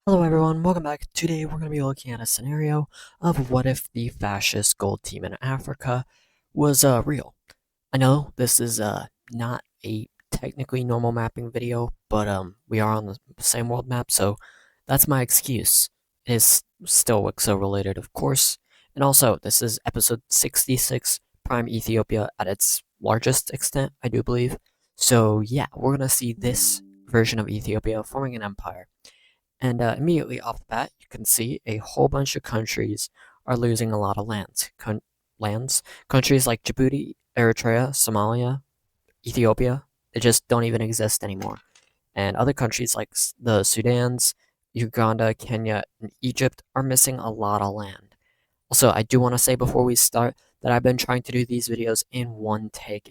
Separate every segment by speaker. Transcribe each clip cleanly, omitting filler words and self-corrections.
Speaker 1: Hello everyone, welcome back. Today we're going to be looking at a scenario of what if the fascist gold team in Africa was real. I know this is not a technically normal mapping video, but we are on the same world map, so that's my excuse. It is still WICSO related, of course. And also, this is episode 66, Prime Ethiopia at its largest extent, I do believe. So yeah, we're going to see this version of Ethiopia forming an empire. And immediately off the bat, you can see a whole bunch of countries are losing a lot of lands. Countries like Djibouti, Eritrea, Somalia, Ethiopia, they just don't even exist anymore. And other countries like the Sudans, Uganda, Kenya, and Egypt are missing a lot of land. Also, I do want to say before we start that I've been trying to do these videos in one take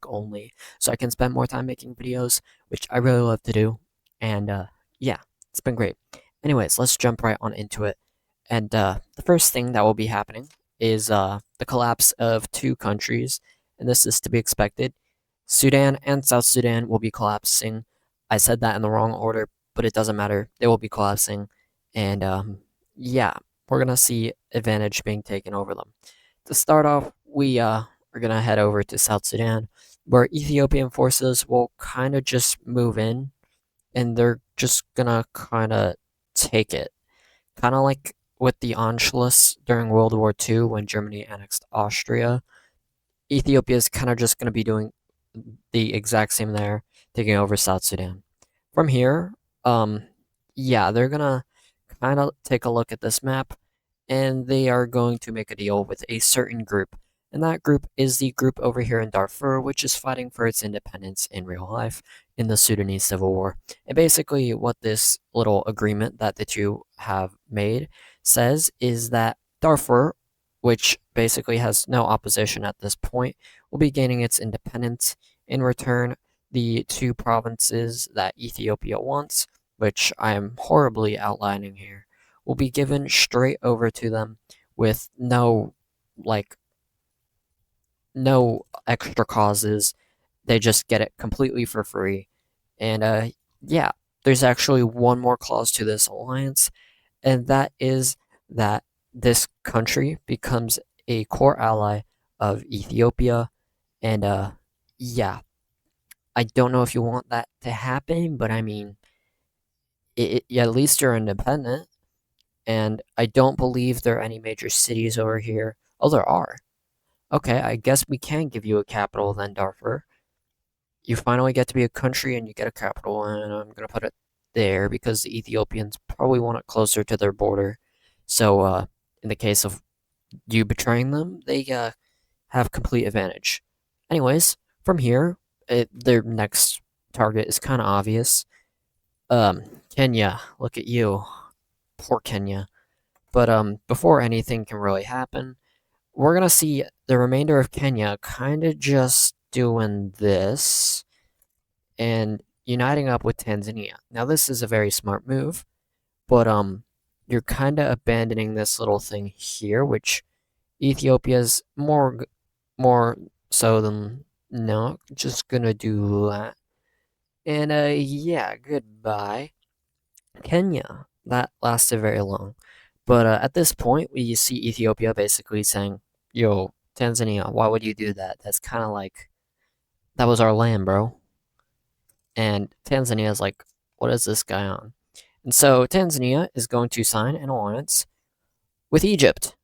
Speaker 1: only, so I can spend more time making videos, which I really love to do. And yeah, it's been great. Anyways, let's jump right on into it. And the first thing that will be happening is the collapse of two countries, and this is to be expected. Sudan and South Sudan will be collapsing. I said that in the wrong order, but it doesn't matter. They will be collapsing. And yeah, we're gonna see advantage being taken over them. To start off, we are gonna head over to South Sudan, where Ethiopian forces will kind of just move in, and they're just gonna kind of take it, kind of like with the Anschluss during World War II when Germany annexed Austria. Ethiopia is kind of just gonna be doing the exact same there, taking over South Sudan. From here, yeah, they're gonna kind of take a look at this map, and they are going to make a deal with a certain group. And that group is the group over here in Darfur, which is fighting for its independence in real life in the Sudanese Civil War. And basically, what this little agreement that the two have made says is that Darfur, which basically has no opposition at this point, will be gaining its independence. In return, the two provinces that Ethiopia wants, which I am horribly outlining here, will be given straight over to them with like no extra causes. They just get it completely for free. And yeah, there's actually one more clause to this alliance, and that is that this country becomes a core ally of Ethiopia. And yeah, I don't know if you want that to happen, but I mean, at least you're independent. And I don't believe there are any major cities over here. Oh, there are. Okay, I guess we can give you a capital then, Darfur. You finally get to be a country and you get a capital, and I'm gonna put it there because the Ethiopians probably want it closer to their border. So, in the case of you betraying them, they have complete advantage. Anyways, from here, their next target is kind of obvious. Kenya, look at you, poor Kenya. But before anything can really happen, we're gonna see the remainder of Kenya kind of just doing this and uniting up with Tanzania. Now this is a very smart move, but you're kind of abandoning this little thing here, which Ethiopia's more so than not just gonna do that. And yeah, goodbye. Kenya. That lasted very long. But at this point, we see Ethiopia basically saying, yo, Tanzania, why would you do that? That's kind of like, that was our land, bro. And Tanzania is like, what is this guy on? And so Tanzania is going to sign an alliance with Egypt.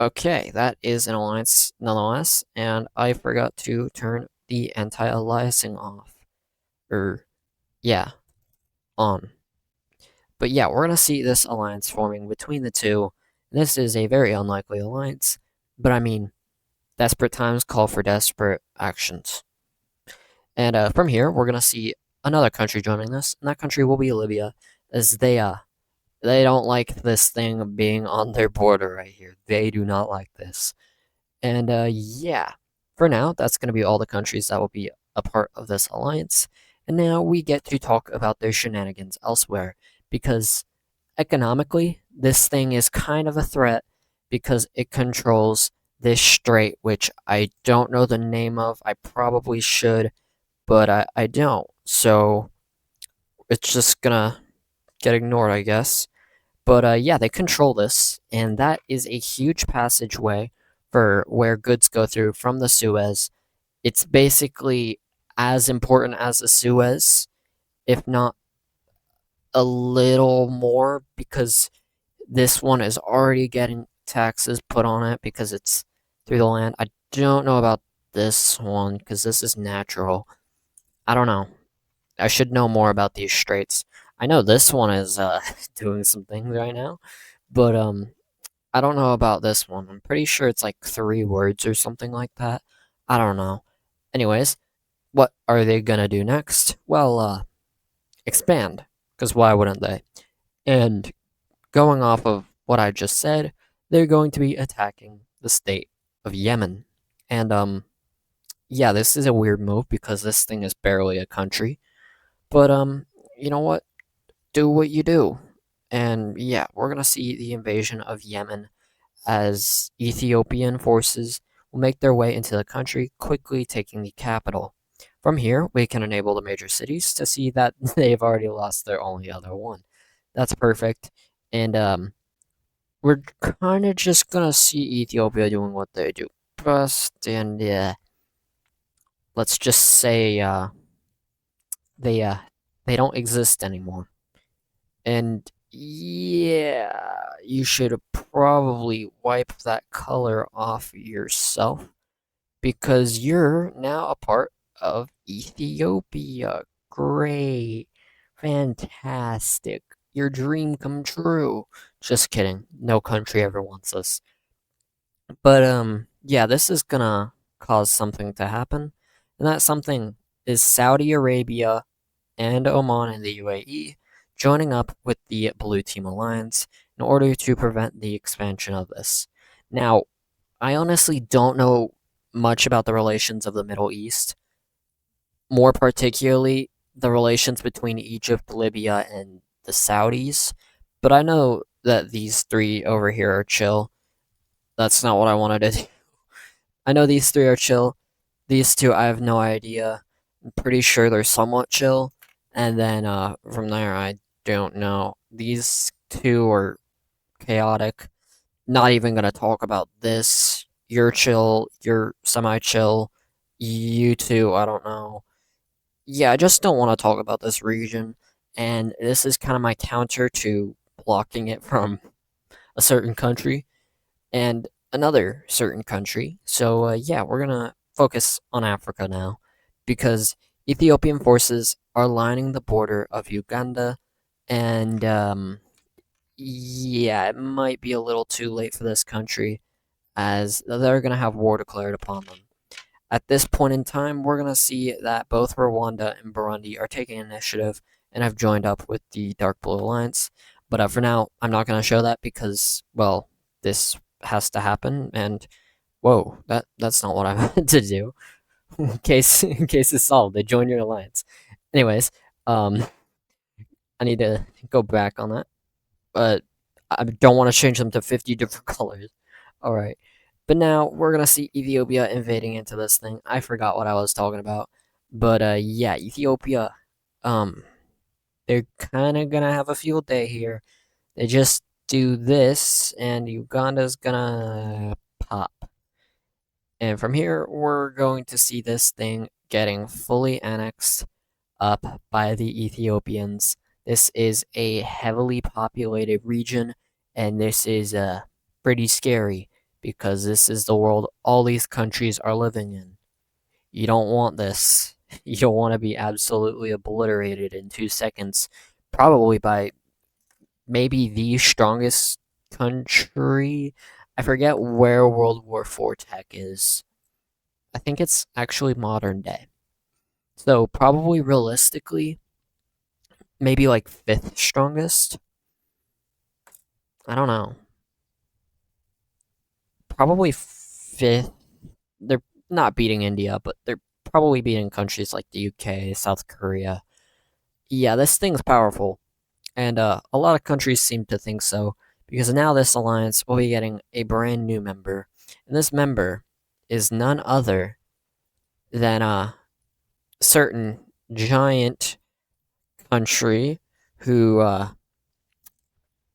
Speaker 1: Okay, that is an alliance nonetheless. And I forgot to turn the anti-aliasing off. Or, yeah, on. But yeah, we're going to see this alliance forming between the two. This is a very unlikely alliance, but I mean, desperate times call for desperate actions. And from here, we're going to see another country joining this, and that country will be Libya, as they don't like this thing being on their border right here. They do not like this. And yeah, for now, that's going to be all the countries that will be a part of this alliance. And now we get to talk about their shenanigans elsewhere, because economically, this thing is kind of a threat because it controls this strait, which I don't know the name of. I probably should, but I don't. So it's just gonna get ignored, I guess. But yeah, they control this, and that is a huge passageway for where goods go through from the Suez. It's basically as important as the Suez, if not a little more, because this one is already getting taxes put on it because it's through the land. I don't know about this one because this is natural. I don't know. I should know more about these straits. I know this one is doing some things right now, but I don't know about this one. I'm pretty sure it's like 3 words or something like that. I don't know. Anyways, what are they gonna do next? Well, expand, because why wouldn't they? And going off of what I just said, they're going to be attacking the state of Yemen. And yeah, this is a weird move because this thing is barely a country. But you know what? Do what you do. And yeah, we're gonna see the invasion of Yemen as Ethiopian forces will make their way into the country, quickly taking the capital. From here, we can enable the major cities to see that they've already lost their only other one. That's perfect. And we're kind of just gonna see Ethiopia doing what they do best, and let's just say they they don't exist anymore. And yeah, you should probably wipe that color off yourself because you're now a part of Ethiopia. Great. Fantastic. Your dream come true. Just kidding. No country ever wants us. But yeah, this is gonna cause something to happen. And that something is Saudi Arabia and Oman and the UAE joining up with the Blue Team Alliance in order to prevent the expansion of this. Now, I honestly don't know much about the relations of the Middle East, more particularly the relations between Egypt, Libya, and the Saudis, but I know that these three over here are chill. That's not what I wanted to do. I know these three are chill. These two, I have no idea. I'm pretty sure they're somewhat chill. And then from there, I don't know. These two are chaotic. Not even gonna talk about this. You're chill. You're semi chill. You two, I don't know. Yeah, I just don't want to talk about this region. And this is kind of my counter to blocking it from a certain country and another certain country. So, yeah, we're going to focus on Africa now because Ethiopian forces are lining the border of Uganda. And, yeah, it might be a little too late for this country as they're going to have war declared upon them. At this point in time, we're going to see that both Rwanda and Burundi are taking initiative and have joined up with the Dark Blue Alliance. But for now, I'm not going to show that because, well, this has to happen. And whoa, that's not what I meant to do. In case it's solved, they join your alliance. Anyways, um, I need to go back on that, but I don't want to change them to 50 different colors. All right. But now we're gonna see Ethiopia invading into this thing. I forgot what I was talking about. But yeah, Ethiopia, um, they're kinda gonna have a field day here. They just do this and Uganda's gonna pop. And from here we're going to see this thing getting fully annexed up by the Ethiopians. This is a heavily populated region, and this is pretty scary because this is the world all these countries are living in. You don't want this. You don't want to be absolutely obliterated in 2 seconds, probably by maybe the strongest country. I forget where World War IV tech is. I think it's actually modern day. So, probably realistically, maybe like fifth strongest. I don't know. Probably fifth. They're not beating India, but they're probably beating countries like the UK, South Korea. Yeah, this thing's powerful, and a lot of countries seem to think so because now this alliance will be getting a brand new member, and this member is none other than a certain giant country who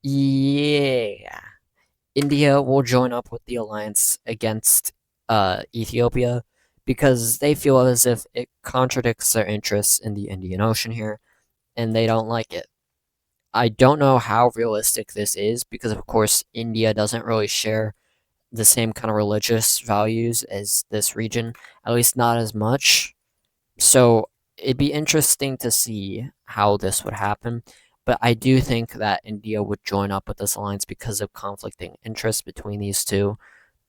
Speaker 1: Yeah. India will join up with the alliance against Ethiopia because they feel as if it contradicts their interests in the Indian Ocean here, and they don't like it. I don't know how realistic this is because, of course, India doesn't really share the same kind of religious values as this region, at least not as much. So it'd be interesting to see how this would happen. But I do think that India would join up with this alliance because of conflicting interests between these two.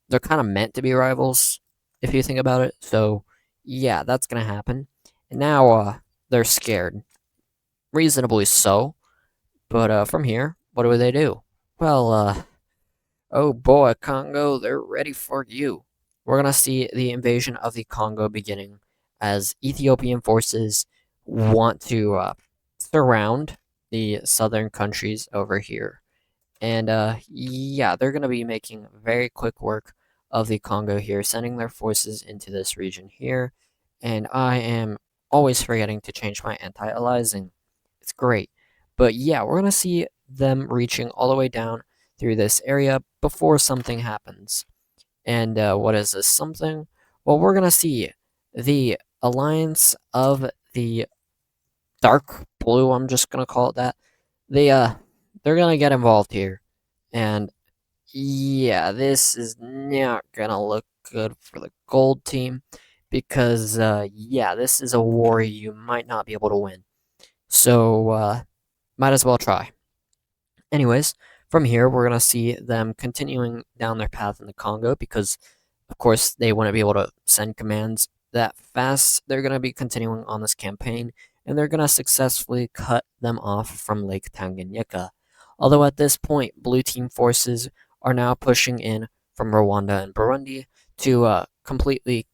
Speaker 1: They're kind of meant to be rivals, if you think about it. So, yeah, that's going to happen. And now they're scared. Reasonably so. But from here, what do they do? Well, oh boy, Congo, they're ready for you. We're gonna see the invasion of the Congo beginning as Ethiopian forces want to surround the southern countries over here. And yeah, they're gonna be making very quick work of the Congo here, sending their forces into this region here. And I am always forgetting to change my anti-aliasing. It's great. But yeah, we're gonna see them reaching all the way down through this area before something happens. And what is this something? Well, we're gonna see the alliance of the dark blue. I'm just gonna call it that. They're gonna get involved here, and yeah, this is not gonna look good for the gold team because yeah, this is a war you might not be able to win. So might as well try. Anyways, from here, we're going to see them continuing down their path in the Congo because, of course, they wouldn't be able to send commands that fast. They're going to be continuing on this campaign and they're going to successfully cut them off from Lake Tanganyika. Although at this point, blue team forces are now pushing in from Rwanda and Burundi to completely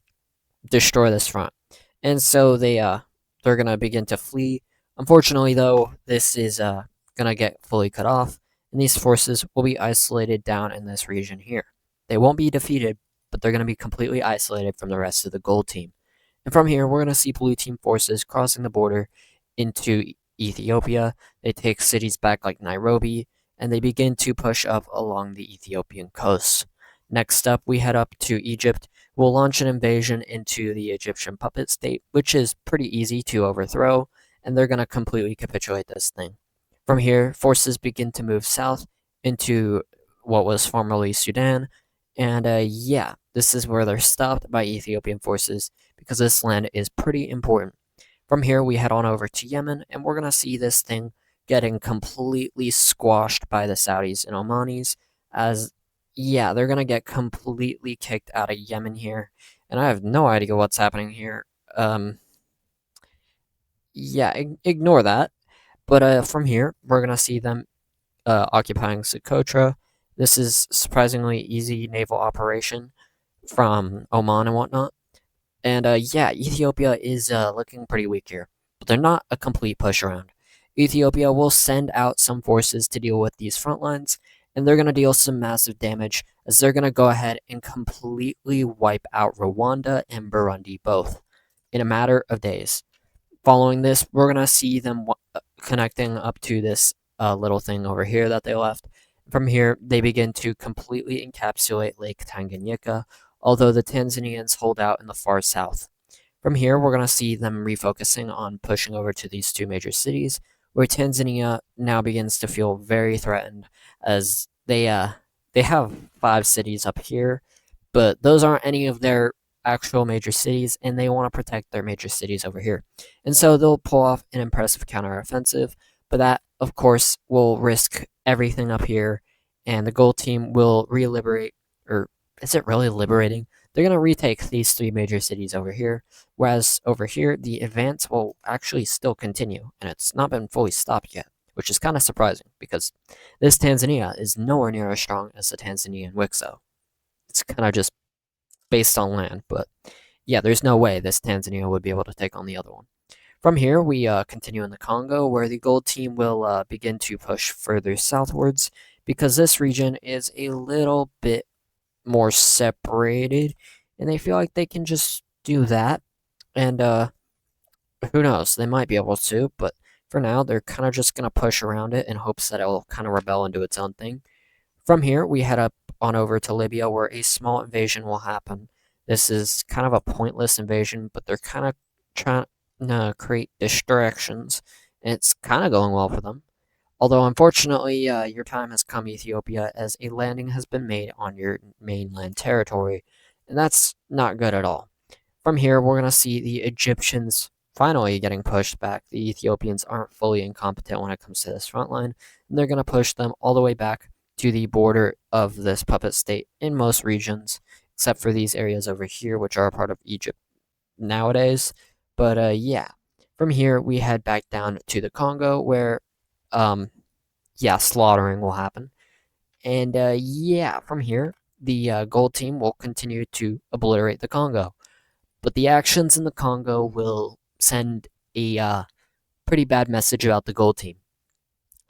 Speaker 1: destroy this front. And so they're gonna begin to flee. Unfortunately, though, this is gonna get fully cut off, and these forces will be isolated down in this region here. They won't be defeated, but they're gonna be completely isolated from the rest of the gold team. And from here, we're gonna see blue team forces crossing the border into Ethiopia. They take cities back like Nairobi, and they begin to push up along the Ethiopian coast. Next up, we head up to Egypt. We'll launch an invasion into the Egyptian puppet state, which is pretty easy to overthrow, and they're going to completely capitulate this thing. From here, forces begin to move south into what was formerly Sudan, and yeah, this is where they're stopped by Ethiopian forces because this land is pretty important. From here, we head on over to Yemen, and we're going to see this thing getting completely squashed by the Saudis and Omanis as yeah, they're gonna get completely kicked out of Yemen here, and I have no idea what's happening here. Yeah, ignore that. But from here, we're gonna see them occupying Socotra. This is surprisingly easy naval operation from Oman and whatnot. And yeah, Ethiopia is looking pretty weak here, but they're not a complete push around. Ethiopia will send out some forces to deal with these front lines, and they're going to deal some massive damage as they're going to go ahead and completely wipe out Rwanda and Burundi both in a matter of days. Following this, we're going to see them connecting up to this little thing over here that they left. From here, they begin to completely encapsulate Lake Tanganyika, although the Tanzanians hold out in the far south. From here, we're going to see them refocusing on pushing over to these two major cities, where Tanzania now begins to feel very threatened as they have 5 cities up here, but those aren't any of their actual major cities, and they want to protect their major cities over here. And so they'll pull off an impressive counteroffensive, but that, of course, will risk everything up here, and the gold team will re-liberate, or is it really liberating? They're going to retake these 3 major cities over here, whereas over here, the advance will actually still continue, and it's not been fully stopped yet, which is kind of surprising, because this Tanzania is nowhere near as strong as the Tanzanian WICSO. It's kind of just based on land, but yeah, there's no way this Tanzania would be able to take on the other one. From here, we continue in the Congo, where the gold team will begin to push further southwards, because this region is a little bit more separated, and they feel like they can just do that, and who knows, they might be able to, but for now, they're kind of just going to push around it in hopes that it will kind of rebel and do its own thing. From here, we head up on over to Libya, where a small invasion will happen. This is kind of a pointless invasion, but they're kind of trying to create distractions, and it's kind of going well for them. Although, unfortunately, your time has come, Ethiopia, as a landing has been made on your mainland territory, and that's not good at all. From here, we're going to see the Egyptians finally getting pushed back. The Ethiopians aren't fully incompetent when it comes to this front line, and they're going to push them all the way back to the border of this puppet state in most regions, except for these areas over here, which are a part of Egypt nowadays. But yeah, from here, we head back down to the Congo, where yeah, slaughtering will happen. And yeah, from here, the gold team will continue to obliterate the Congo. But the actions in the Congo will send a pretty bad message about the gold team.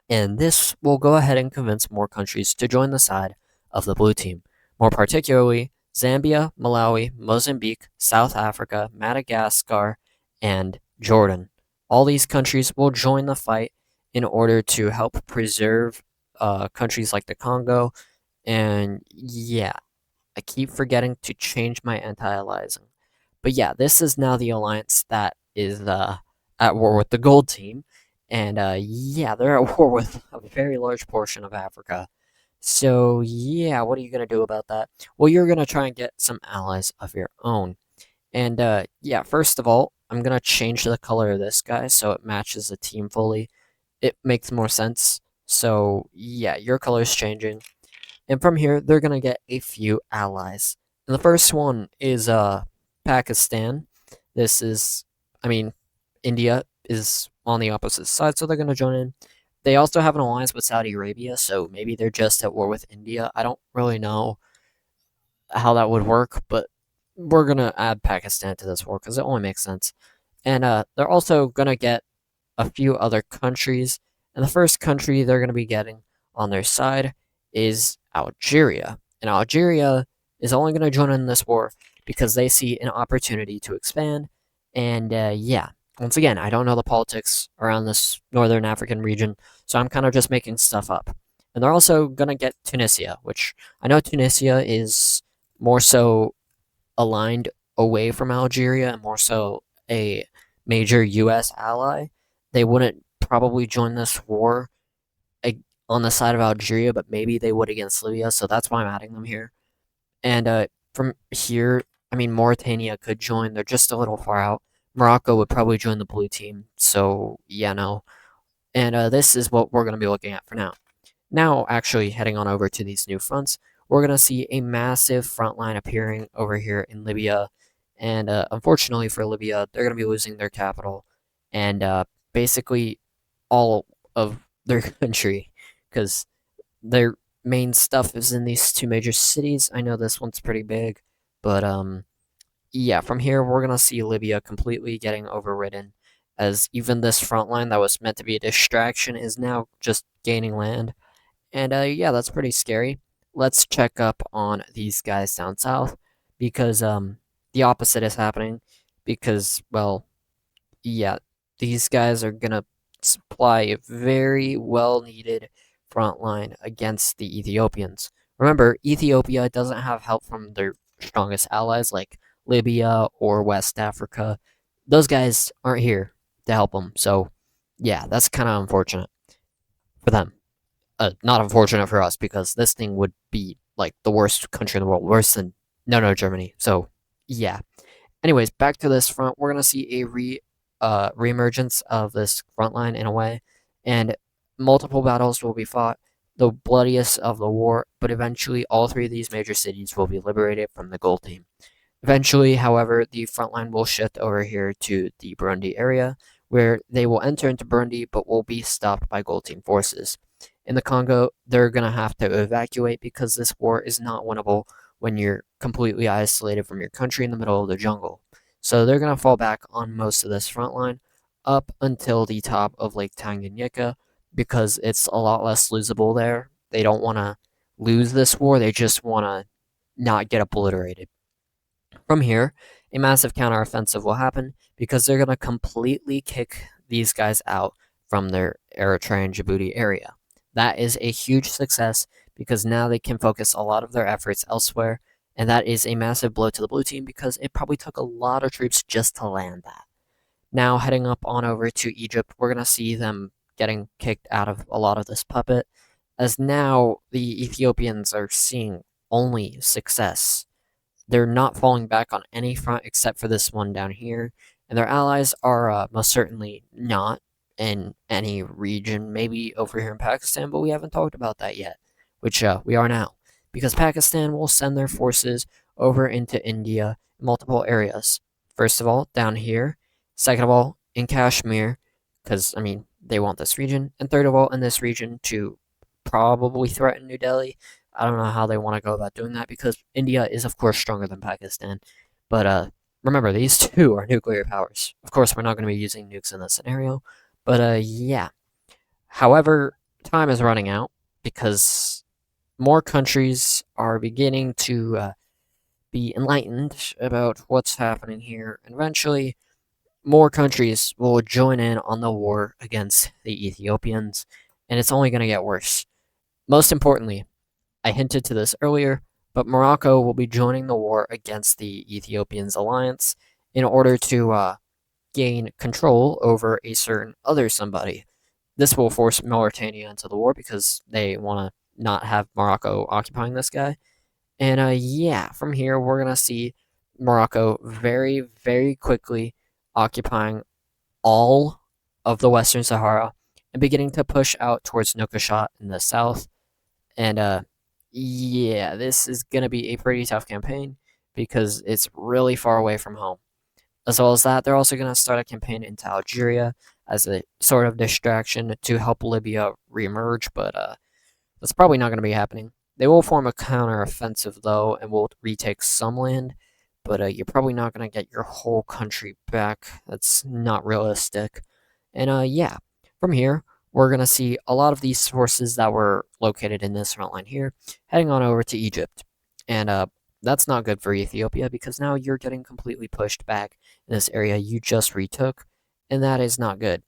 Speaker 1: And this will go ahead and convince more countries to join the side of the blue team. More particularly, Zambia, Malawi, Mozambique, South Africa, Madagascar, and Jordan. All these countries will join the fight in order to help preserve countries like the Congo. And yeah, I keep forgetting to change my anti-aliasing. But yeah, this is now the alliance that is at war with the gold team. And yeah, they're at war with a very large portion of Africa. So yeah, what are you going to do about that? Well, you're going to try and get some allies of your own. And yeah, first of all, I'm going to change the color of this guy so it matches the team fully. It makes more sense. So yeah, your color's changing. And from here, they're going to get a few allies. And the first one is Pakistan. This is, I mean, India is on the opposite side, so they're going to join in. They also have an alliance with Saudi Arabia, so maybe they're just at war with India. I don't really know how that would work, but we're going to add Pakistan to this war because it only makes sense. And they're also going to get a few other countries. And the first country they're going to be getting on their side is Algeria. And Algeria is only going to join in this war because they see an opportunity to expand. And yeah, once again, I don't know the politics around this northern African region, so I'm kind of just making stuff up. And they're also going to get Tunisia, which I know Tunisia is more so aligned away from Algeria and more so a major US ally. They wouldn't probably join this war on the side of Algeria, but maybe they would against Libya, so that's why I'm adding them here. And from here, I mean, Mauritania could join. They're just a little far out. Morocco would probably join the blue team, so yeah, no. And this is what we're going to be looking at for now. Now, actually, heading on over to these new fronts, we're going to see a massive front line appearing over here in Libya. And unfortunately for Libya, they're going to be losing their capital and basically all of their country because their main stuff is in these two major cities. I know this one's pretty big, but yeah, from here we're going to see Libya completely getting overridden as even this front line that was meant to be a distraction is now just gaining land. And yeah, that's pretty scary. Let's check up on these guys down south because the opposite is happening because well, yeah, these guys are gonna supply a very well needed front line against the Ethiopians. Remember, Ethiopia doesn't have help from their strongest allies like Libya or West Africa. Those guys aren't here to help them. So, yeah, that's kind of unfortunate for them. Not unfortunate for us because this thing would be like the worst country in the world, worse than no Germany. So, yeah. Anyways, back to this front, we're gonna see a reemergence of this front line in a way, and multiple battles will be fought, the bloodiest of the war. But eventually, all three of these major cities will be liberated from the Gold Team. Eventually, however, the front line will shift over here to the Burundi area, where they will enter into Burundi, but will be stopped by Gold Team forces. In the Congo, they're gonna have to evacuate because this war is not winnable when you're completely isolated from your country in the middle of the jungle. So they're going to fall back on most of this front line up until the top of Lake Tanganyika because it's a lot less losable there. They don't want to lose this war, they just want to not get obliterated. From here, a massive counteroffensive will happen because they're going to completely kick these guys out from their Eritrea and Djibouti area. That is a huge success because now they can focus a lot of their efforts elsewhere, and that is a massive blow to the blue team because it probably took a lot of troops just to land that. Now, heading up on over to Egypt, we're going to see them getting kicked out of a lot of this puppet, as now the Ethiopians are seeing only success. They're not falling back on any front except for this one down here, and their allies are most certainly not in any region, maybe over here in Pakistan, but we haven't talked about that yet, which we are now, because Pakistan will send their forces over into India in multiple areas. First of all, down here. Second of all, in Kashmir, because, I mean, they want this region. And third of all, in this region to probably threaten New Delhi. I don't know how they want to go about doing that because India is, of course, stronger than Pakistan. But remember, these two are nuclear powers. Of course, we're not going to be using nukes in this scenario. But yeah. However, time is running out because more countries are beginning to be enlightened about what's happening here. And eventually, more countries will join in on the war against the Ethiopians. And it's only going to get worse. Most importantly, I hinted to this earlier, but Morocco will be joining the war against the Ethiopians alliance in order to gain control over a certain other somebody. This will force Mauritania into the war because they want to not have Morocco occupying this guy. And yeah, from here we're gonna see Morocco very, very quickly occupying all of the Western Sahara and beginning to push out towards Nouakchott in the south. And yeah, this is going to be a pretty tough campaign because it's really far away from home. As well as that, they're also going to start a campaign into Algeria as a sort of distraction to help Libya reemerge, but that's probably not going to be happening. They will form a counter-offensive, though, and will retake some land, but you're probably not going to get your whole country back. That's not realistic. And yeah, from here, we're going to see a lot of these forces that were located in this front line here heading on over to Egypt. And that's not good for Ethiopia because now you're getting completely pushed back in this area you just retook, and that is not good.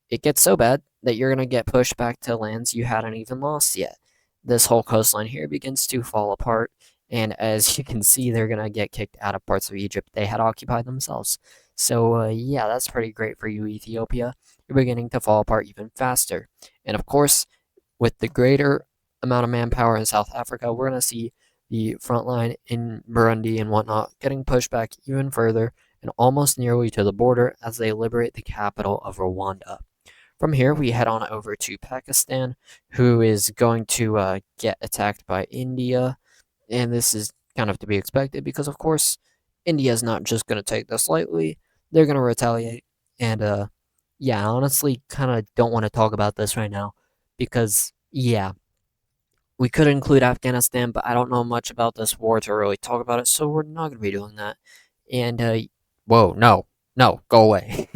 Speaker 1: It gets so bad that you're going to get pushed back to lands you hadn't even lost yet. This whole coastline here begins to fall apart, and as you can see, they're going to get kicked out of parts of Egypt they had occupied themselves. So, yeah, that's pretty great for you, Ethiopia. You're beginning to fall apart even faster. And of course, with the greater amount of manpower in South Africa, we're going to see the front line in Burundi and whatnot getting pushed back even further and almost nearly to the border as they liberate the capital of Rwanda. From here, we head on over to Pakistan, who is going to get attacked by India. And this is kind of to be expected because, of course, India is not just going to take this lightly. They're going to retaliate. And yeah, I honestly kind of don't want to talk about this right now because, yeah, we could include Afghanistan, but I don't know much about this war to really talk about it, so we're not going to be doing that. And, whoa, no, no, go away.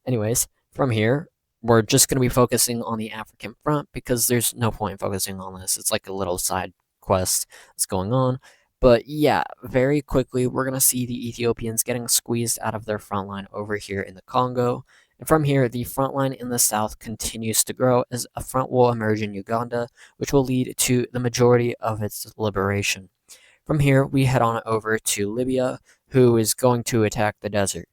Speaker 1: Anyways, from here, we're just going to be focusing on the African front because there's no point in focusing on this. It's like a little side quest that's going on. But yeah, very quickly, we're going to see the Ethiopians getting squeezed out of their front line over here in the Congo. And from here, the front line in the south continues to grow as a front will emerge in Uganda, which will lead to the majority of its liberation. From here, we head on over to Libya, who is going to attack the desert.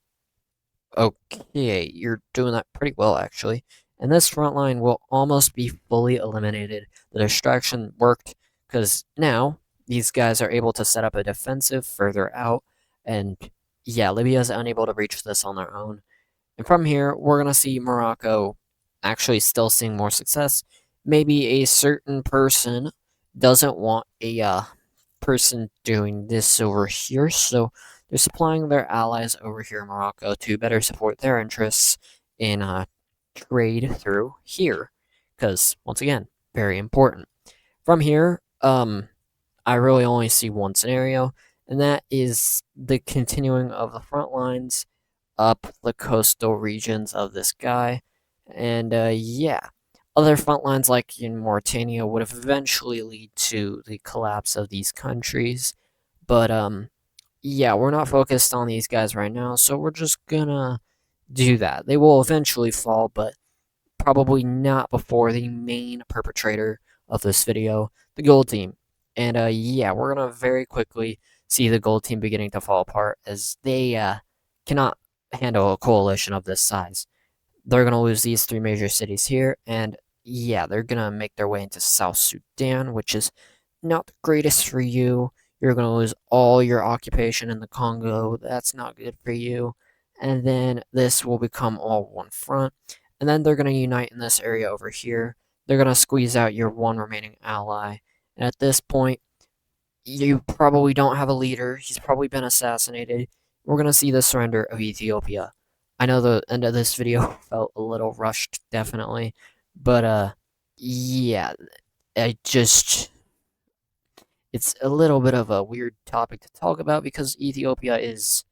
Speaker 1: Okay, you're doing that pretty well, actually. And this front line will almost be fully eliminated. The distraction worked, because now these guys are able to set up a defensive further out, and yeah, Libya is unable to reach this on their own. And from here, we're going to see Morocco actually still seeing more success. Maybe a certain person doesn't want a person doing this over here, so they're supplying their allies over here in Morocco to better support their interests in trade through here. Because, once again, very important. From here, I really only see one scenario, and that is the continuing of the front lines up the coastal regions of this guy. And yeah, other front lines like in Mauritania would eventually lead to the collapse of these countries. But yeah, we're not focused on these guys right now, so we're just gonna do that. They will eventually fall, but probably not before the main perpetrator of this video, the gold team. And yeah, we're gonna very quickly see the gold team beginning to fall apart as they cannot handle a coalition of this size. They're gonna lose these three major cities here, and yeah, they're gonna make their way into South Sudan, which is not the greatest for you. You're gonna lose all your occupation in the Congo. That's not good for you. And then this will become all one front. And then they're gonna unite in this area over here. They're gonna squeeze out your one remaining ally. And at this point, you probably don't have a leader. He's probably been assassinated. We're gonna see the surrender of Ethiopia. I know the end of this video felt a little rushed, definitely, but yeah, I just it's a little bit of a weird topic to talk about because Ethiopia is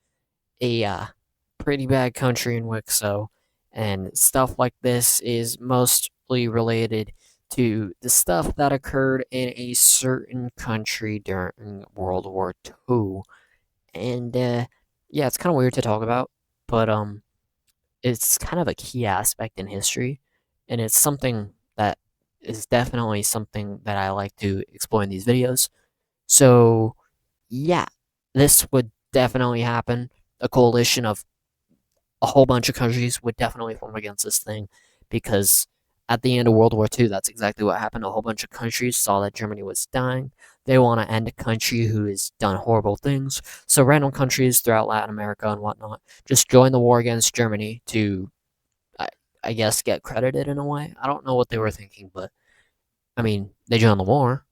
Speaker 1: a pretty bad country in WICSO, and stuff like this is mostly related to the stuff that occurred in a certain country during World War II. And yeah, it's kind of weird to talk about, but it's kind of a key aspect in history, and it's something that is definitely something that I like to explore in these videos. So, yeah, this would definitely happen. A coalition of a whole bunch of countries would definitely form against this thing because at the end of World War II, that's exactly what happened. A whole bunch of countries saw that Germany was dying. They want to end a country who has done horrible things. So random countries throughout Latin America and whatnot just join the war against Germany to, I, I guess, get credited in a way. I don't know what they were thinking, but I mean, they joined the war.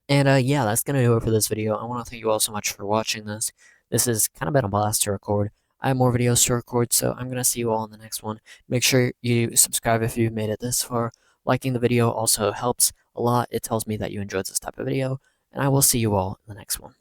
Speaker 1: And yeah, that's gonna do it for this video. I want to thank you all so much for watching this. This has kind of been a blast to record. I have more videos to record, so I'm gonna see you all in the next one. Make sure you subscribe if you've made it this far. Liking the video also helps a lot. It tells me that you enjoyed this type of video, and I will see you all in the next one.